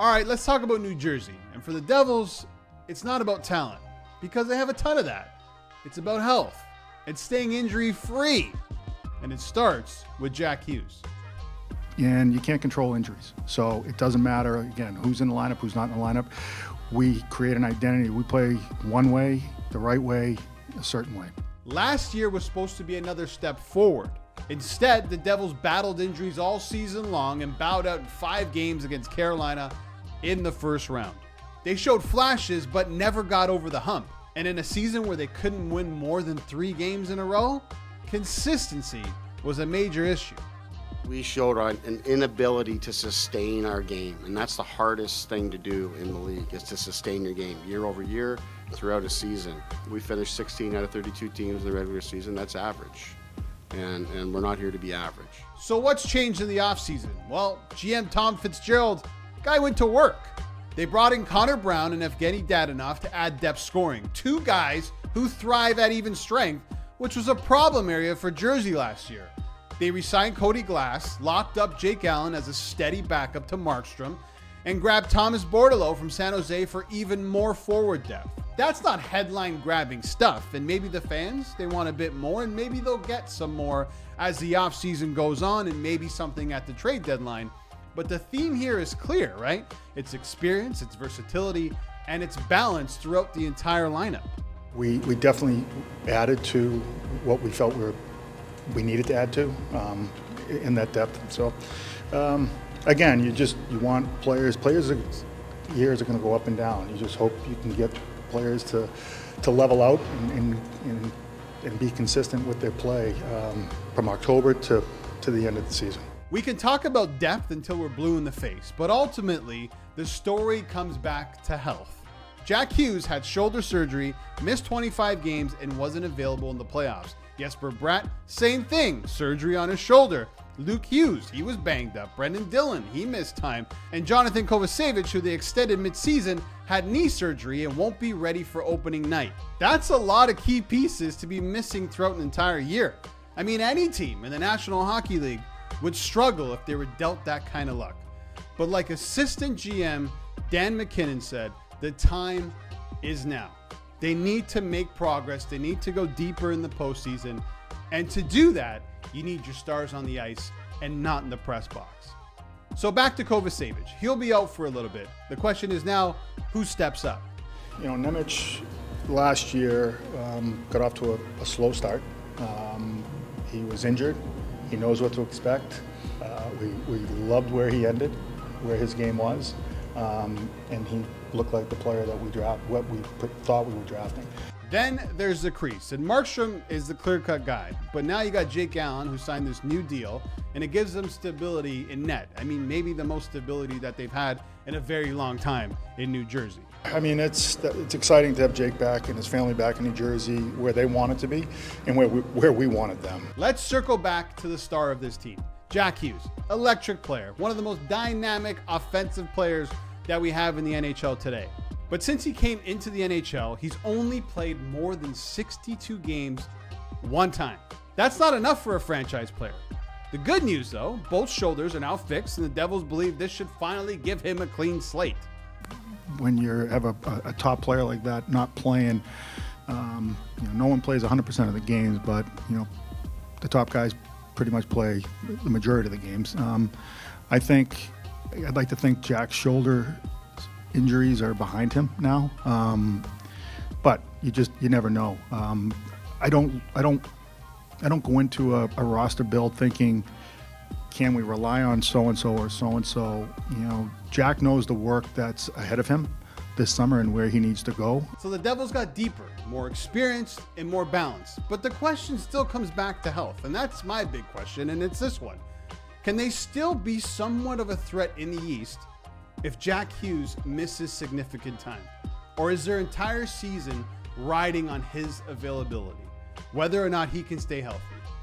All right, let's talk about New Jersey. And for the Devils, it's not about talent because they have a ton of that. It's about health and staying injury-free. And it starts with Jack Hughes. And you can't control injuries. So it doesn't matter, again, who's in the lineup, who's not in the lineup. We create an identity. We play one way, the right way, a certain way. Last year was supposed to be another step forward. Instead, the Devils battled injuries all season long and bowed out in 5 games against Carolina in the first round. They showed flashes, but never got over the hump. And in a season where they couldn't win more than 3 games in a row, consistency was a major issue. We showed an inability to sustain our game, and that's the hardest thing to do in the league, is to sustain your game year over year throughout a season. We finished 16 out of 32 teams in the regular season. That's average, and we're not here to be average. So what's changed in the offseason? Well, GM Tom Fitzgerald, guy went to work. They brought in Connor Brown and Evgeny Dadonov to add depth scoring, 2 guys who thrive at even strength, which was a problem area for Jersey last year. They re-signed Cody Glass, locked up Jake Allen as a steady backup to Markstrom, and grabbed Thomas Bordeleau from San Jose for even more forward depth. That's not headline-grabbing stuff, and maybe the fans, they want a bit more, and maybe they'll get some more as the offseason goes on, and maybe something at the trade deadline. But the theme here is clear, right? It's experience, it's versatility, and it's balance throughout the entire lineup. We definitely added to what we felt we needed to add to in that depth. So again, you want players. Years are going to go up and down. You just hope you can get players to level out and be consistent with their play from October to the end of the season. We can talk about depth until we're blue in the face, but ultimately the story comes back to health. Jack Hughes had shoulder surgery, missed 25 games, and wasn't available in the playoffs. Jesper Bratt, same thing, surgery on his shoulder. Luke Hughes, he was banged up. Brendan Dillon, he missed time. And Jonathan Kovacevic, who they extended midseason, had knee surgery and won't be ready for opening night. That's a lot of key pieces to be missing throughout an entire year. I mean, any team in the National Hockey League would struggle if they were dealt that kind of luck. But like assistant GM Dan McKinnon said, the time is now. They need to make progress. They need to go deeper in the postseason. And to do that, you need your stars on the ice and not in the press box. So back to Kovacevic. He'll be out for a little bit. The question is now, who steps up? You know, Nemec last year got off to a slow start. He was injured. He knows what to expect. We loved where he ended, where his game was. And he looked like the player that what we thought we were drafting. Then there's the crease, and Markstrom is the clear-cut guy. But now you got Jake Allen, who signed this new deal, and it gives them stability in net. I mean, maybe the most stability that they've had in a very long time in New Jersey. I mean, it's exciting to have Jake back and his family back in New Jersey, where they wanted to be and where we wanted them. Let's circle back to the star of this team, Jack Hughes, electric player, one of the most dynamic offensive players that we have in the NHL today. But since he came into the NHL, he's only played more than 62 games one time. That's not enough for a franchise player. The good news, though, both shoulders are now fixed, and the Devils believe this should finally give him a clean slate. When you have a top player like that not playing, no one plays 100% of the games, but the top guys pretty much play the majority of the games. I'd like to think Jack's shoulder injuries are behind him now, but you never know. I don't go into a roster build thinking, can we rely on so-and-so or so-and-so? Jack knows the work that's ahead of him this summer and where he needs to go. So the Devils got deeper, more experienced, and more balanced. But the question still comes back to health, and that's my big question, and it's this one. Can they still be somewhat of a threat in the East if Jack Hughes misses significant time? Or is their entire season riding on his availability, whether or not he can stay healthy?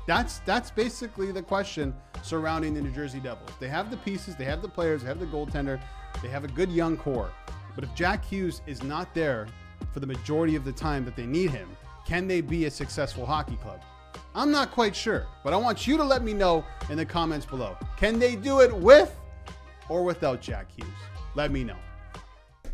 That's basically the question surrounding the New Jersey Devils. They have the pieces, they have the players, they have the goaltender, they have a good young core. But if Jack Hughes is not there for the majority of the time that they need him, can they be a successful hockey club? I'm not quite sure, but I want you to let me know in the comments below. Can they do it with or without Jack Hughes? let me know.